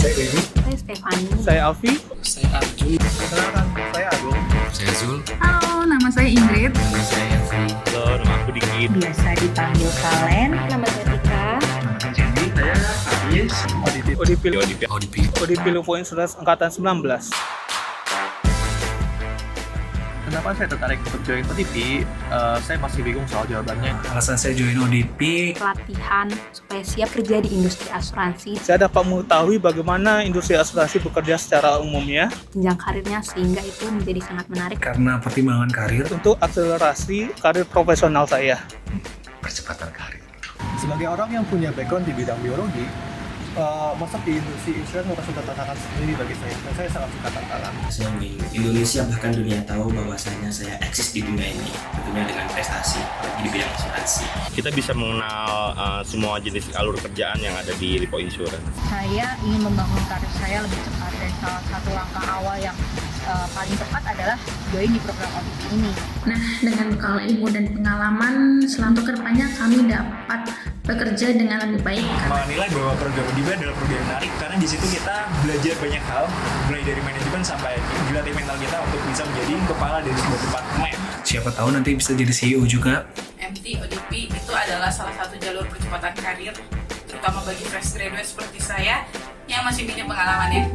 Saya Dedi. Saya Stefani. Saya Alfi. Saya Arjun. Perkenalkan, saya Agung. Saya Zul. Halo, nama saya Ingrid. Nama saya Henry. Halo, nama aku Dikit. Biasa dipanggil Kalen. Nama saya Tika. Saya Aries. Odipil Info Insurance Angkatan 19. Kenapa saya tertarik untuk join ODP? Saya masih bingung soal jawabannya. Alasan saya join ODP, Pelatihan supaya siap kerja di industri asuransi. Saya dapat mengetahui bagaimana industri asuransi bekerja secara umumnya Jenjang karirnya sehingga itu menjadi sangat menarik. karena pertimbangan karir, untuk akselerasi karir profesional saya. Percepatan karir. Sebagai orang yang punya background di bidang biologi, masuk di industri insurance merupakan tantangan sendiri bagi saya. Dan saya sangat suka tantangan. Saya ingin Indonesia bahkan dunia tahu bahwasanya saya eksis di dunia ini, tentunya dengan prestasi di bidang asuransi. Kita bisa mengenal semua jenis alur kerjaan yang ada di Lipo Insurance. Saya ingin membangun karir saya lebih cepat dan salah satu langkah awal yang paling tepat adalah join di program ODP ini. Nah, dengan bekal ilmu dan pengalaman, selama kedepannya kami dapat bekerja dengan lebih baik. Menilai bahwa program ODP adalah program yang menarik karena di situ kita belajar banyak hal, mulai dari manajemen sampai dilatih mental kita untuk bisa menjadi kepala dari sebuah departemen. siapa tahu nanti bisa jadi CEO juga. MT ODP itu adalah salah satu jalur percepatan karir, terutama bagi fresh graduate seperti saya yang masih minim pengalamannya.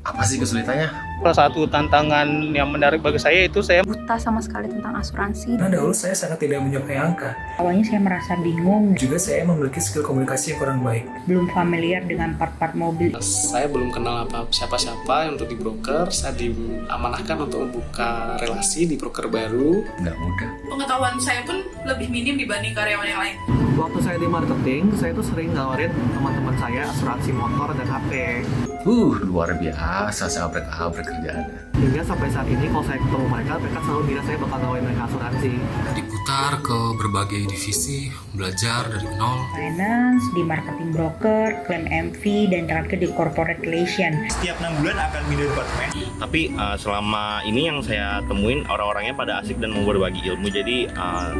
Apa sih kesulitannya? Salah satu tantangan yang menarik bagi saya itu saya Buta sama sekali tentang asuransi. Nah, dahulu saya sangat tidak menyukai angka. Awalnya saya merasa bingung, Juga saya memiliki skill komunikasi yang kurang baik. belum familiar dengan part-part mobil. Saya belum kenal siapa-siapa untuk di broker. Saya diamanahkan untuk membuka relasi di broker baru. Nggak mudah. Pengetahuan saya pun lebih minim dibanding karyawan yang lain. Waktu saya di marketing, saya tuh sering nawarin teman-teman saya asuransi motor dan HP. Luar biasa saya abrek kerjaannya. Hingga sampai saat ini kalau saya ketemu mereka selalu bilang saya bakal nawarin mereka asuransi. Diputar ke berbagai divisi, belajar dari nol. Finance, di marketing broker, claim MV, dan terakhir di corporate relation. Setiap 6 bulan akan pindah departemen. Tapi selama ini yang saya temuin orang-orangnya pada asik dan mau berbagi ilmu, jadi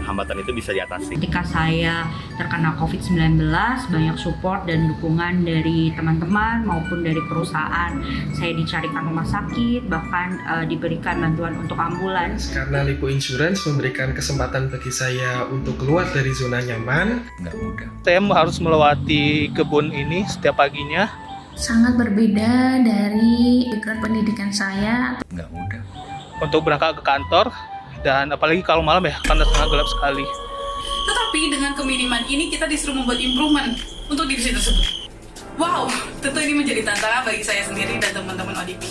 hambatan itu bisa diatasi. Ketika saya terkena COVID-19, banyak support dan dukungan dari teman-teman maupun dari perusahaan. Saya dicarikan rumah sakit, bahkan diberikan bantuan untuk ambulans. Karena Lipo Insurance memberikan kesempatan bagi saya untuk keluar dari zona nyaman. Nggak mudah. saya harus melewati kebun ini setiap paginya. Sangat berbeda dari background pendidikan saya. Nggak mudah. Untuk berangkat ke kantor, dan apalagi kalau malam ya, karena sangat gelap sekali. Tetapi dengan keminiman ini kita disuruh membuat improvement untuk divisi tersebut. Wow, tentu ini menjadi tantangan bagi saya sendiri dan teman-teman ODP.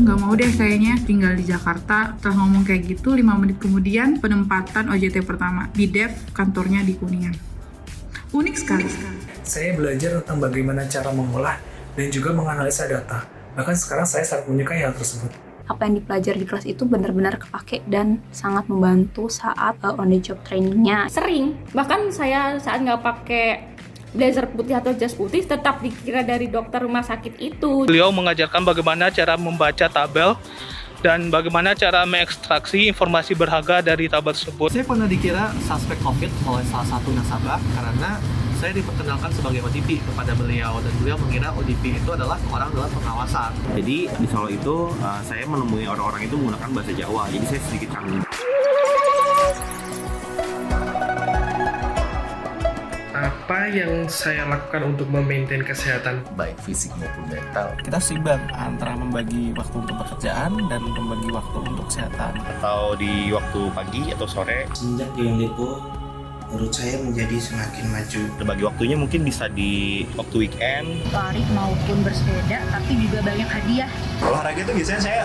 Nggak mau deh kayaknya tinggal di Jakarta. Setelah ngomong kayak gitu, 5 menit kemudian penempatan OJT pertama di Dev, kantornya di Kuningan. Unik sekali. Saya belajar tentang bagaimana cara mengolah dan juga menganalisa data. Bahkan sekarang saya sangat menyukai hal tersebut. Apa yang dipelajari di kelas itu benar-benar kepake dan sangat membantu saat on the job trainingnya. Sering, bahkan saya saat nggak pakai blazer putih atau jas putih tetap dikira dari dokter rumah sakit itu. Beliau mengajarkan bagaimana cara membaca tabel dan bagaimana cara mengekstraksi informasi berharga dari tabel tersebut. Saya pernah dikira suspek COVID oleh salah satu nasabah karena saya diperkenalkan sebagai ODP kepada beliau dan beliau mengira ODP itu adalah orang dalam pengawasan. Jadi di Solo itu saya menemui orang-orang itu menggunakan bahasa Jawa, jadi saya sedikit canggung. Apa yang saya lakukan untuk memaintain kesehatan? Baik fisik maupun mental. Kita seimbang antara membagi waktu untuk pekerjaan dan membagi waktu untuk kesehatan. Atau di waktu pagi atau sore, Semenjak join Lipo, menurut saya menjadi semakin maju. bagi waktunya mungkin bisa di waktu weekend. Lari maupun bersepeda, tapi juga banyak hadiah. Olahraga itu biasanya saya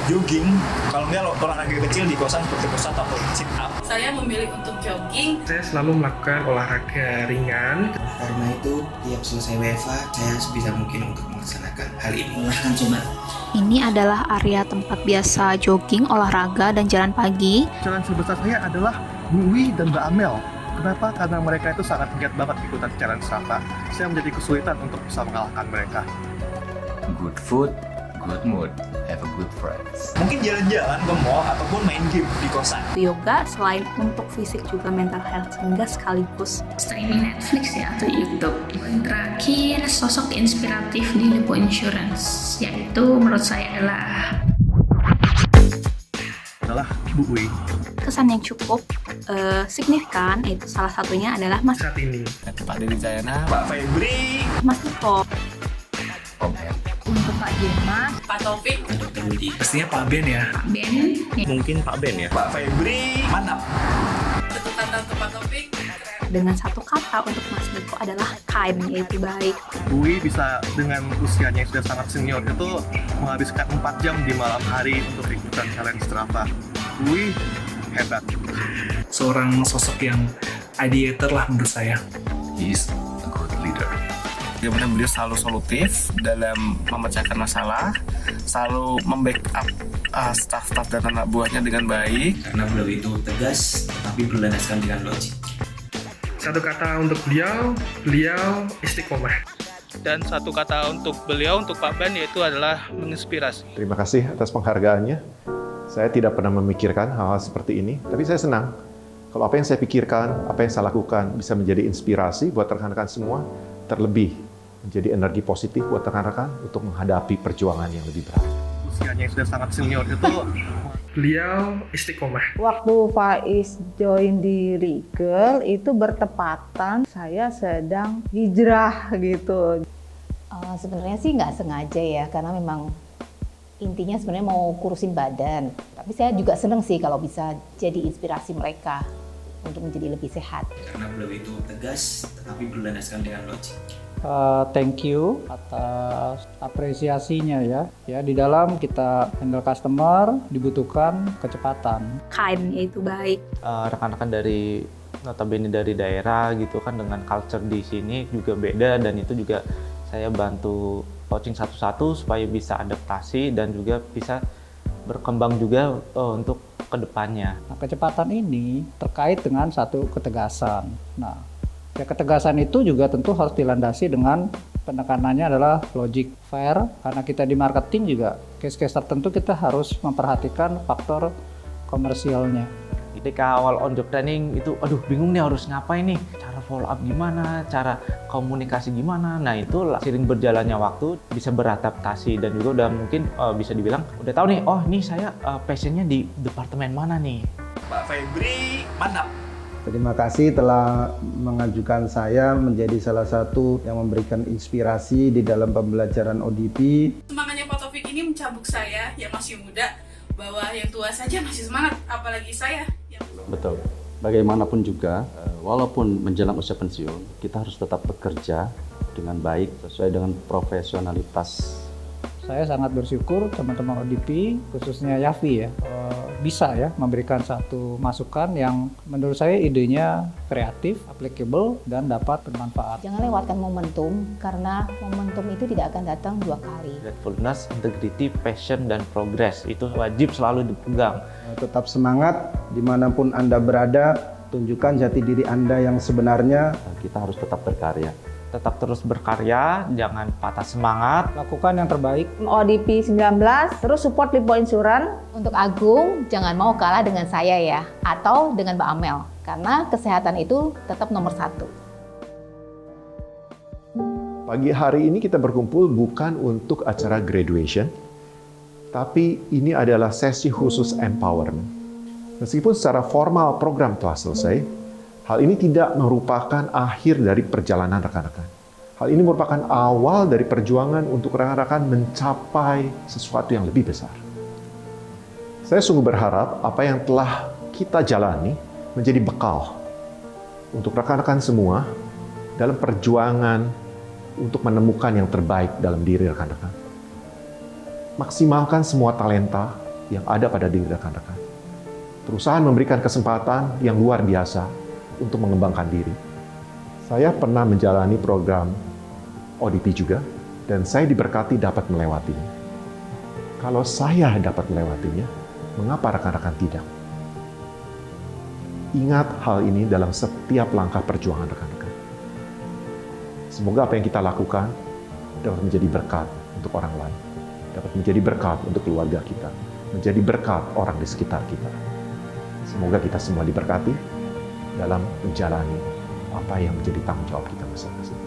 jogging, kalau enggak olahraga kecil di kosan seperti pusat atau sit up. Saya memilih untuk jogging. Saya selalu melakukan olahraga ringan. Karena itu, tiap selesai WFA, saya sebisa mungkin untuk melaksanakan hal ini. Silahkan coba. Ini adalah area tempat biasa jogging, olahraga, dan jalan pagi. Challenge terbesar saya adalah Bu Wi dan Mbak Amel. Kenapa? Karena mereka itu sangat giat banget ikutan challenge Strava. Saya menjadi kesulitan untuk bisa mengalahkan mereka. Good food, good mood, have a good friends. Mungkin jalan-jalan ke mall ataupun main game di kosan. Yoga selain untuk fisik juga mental health, sehingga sekaligus streaming Netflix ya atau YouTube. Terakhir, sosok inspiratif di Lipo Insurance, yaitu menurut saya adalah Bu Ui. kesan yang cukup signifikan, itu salah satunya adalah Mas Saat ini Pak Dedi Jayana, Pak Febri, Mas Niko. Untuk Pak Jemas, Pak Taufik, Dokter Rudi. Pastinya Pak Ben ya. Pak Ben, Mungkin Pak Ben ya. Pak Febri, mantap. satu kata untuk Pak Taufik, Dengan satu kata untuk Mas Niko adalah kind, yaitu baik. Bu Ui bisa dengan usianya yang sudah sangat senior itu menghabiskan 4 jam di malam hari untuk ikutan challenge Strava. Bu Ui hebat. Seorang sosok yang ideator lah menurut saya. He's a good leader. Bagaimana beliau selalu solutif dalam memecahkan masalah, selalu membackup staff-staff dan anak buahnya dengan baik. Karena beliau itu tegas, tetapi berlandaskan dengan logik. Satu kata untuk beliau istiqomah. Dan satu kata untuk beliau, untuk Pak Ben, yaitu adalah menginspirasi. Terima kasih atas penghargaannya. Saya tidak pernah memikirkan hal-hal seperti ini, tapi saya senang kalau apa yang saya pikirkan, apa yang saya lakukan bisa menjadi inspirasi buat rekan-rekan semua, terlebih menjadi energi positif buat rekan-rekan untuk menghadapi perjuangan yang lebih berat. Usianya yang sudah sangat senior itu beliau istiqomah. Waktu Faiz join di Rigel itu bertepatan saya sedang hijrah gitu. Sebenarnya sih nggak sengaja ya, karena memang intinya sebenarnya mau kurusin badan. Tapi saya juga seneng sih kalau bisa jadi inspirasi mereka untuk menjadi lebih sehat. Karena beliau itu tegas, tetapi berlandaskan dengan logik. Thank you atas apresiasinya ya. Ya, di dalam kita handle customer dibutuhkan kecepatan. Kind, yaitu baik. Rekan-rekan dari notabene dari daerah gitu kan, dengan culture di sini juga beda, dan itu juga saya bantu coaching satu-satu supaya bisa adaptasi dan juga bisa berkembang juga untuk kedepannya. Nah, kecepatan ini terkait dengan satu ketegasan. Nah, ya, ketegasan itu juga tentu harus dilandasi dengan penekanannya adalah logic, fair, karena kita di marketing juga case-case tertentu kita harus memperhatikan faktor komersialnya. Ketika awal on job training itu, aduh bingung nih harus ngapain nih, cara follow up gimana, cara komunikasi gimana. Nah itu seiring berjalannya waktu bisa beradaptasi dan juga udah mungkin bisa dibilang udah tahu nih, oh nih saya passionnya di departemen mana nih. Pak Febri, mantap. Terima kasih telah mengajukan saya menjadi salah satu yang memberikan inspirasi di dalam pembelajaran ODP. Semangatnya Pak Taufik ini mencabuk saya yang masih muda, bahwa yang tua saja masih semangat, apalagi saya. Betul. Bagaimanapun juga, walaupun menjelang usia pensiun, kita harus tetap bekerja dengan baik sesuai dengan profesionalitas. Saya sangat bersyukur teman-teman ODP, khususnya Yafi ya, bisa ya memberikan satu masukan yang menurut saya idenya kreatif, applicable, dan dapat bermanfaat. Jangan lewatkan momentum, karena momentum itu tidak akan datang 2 kali. Gratefulness, integrity, passion, dan progress itu wajib selalu dipegang. Tetap semangat dimanapun Anda berada, tunjukkan jati diri Anda yang sebenarnya. Kita harus tetap berkarya. Tetap terus berkarya, jangan patah semangat. Lakukan yang terbaik. ODP 19, terus support Lipo Insurance. Untuk Agung, jangan mau kalah dengan saya ya, atau dengan Mbak Amel, karena kesehatan itu tetap nomor 1. Pagi hari ini kita berkumpul bukan untuk acara graduation, tapi ini adalah sesi khusus empowerment. Meskipun secara formal program telah selesai, hal ini tidak merupakan akhir dari perjalanan rekan-rekan. Hal ini merupakan awal dari perjuangan untuk rekan-rekan mencapai sesuatu yang lebih besar. Saya sungguh berharap apa yang telah kita jalani menjadi bekal untuk rekan-rekan semua dalam perjuangan untuk menemukan yang terbaik dalam diri rekan-rekan. Maksimalkan semua talenta yang ada pada diri rekan-rekan. Perusahaan memberikan kesempatan yang luar biasa untuk mengembangkan diri. Saya pernah menjalani program ODP juga, dan saya diberkati dapat melewatinya. Kalau saya dapat melewatinya, mengapa rekan-rekan tidak? Ingat hal ini dalam setiap langkah perjuangan rekan-rekan. Semoga apa yang kita lakukan dapat menjadi berkat untuk orang lain. dapat menjadi berkat untuk keluarga kita, menjadi berkat orang di sekitar kita. Semoga kita semua diberkati dalam menjalani apa yang menjadi tanggung jawab kita masing-masing.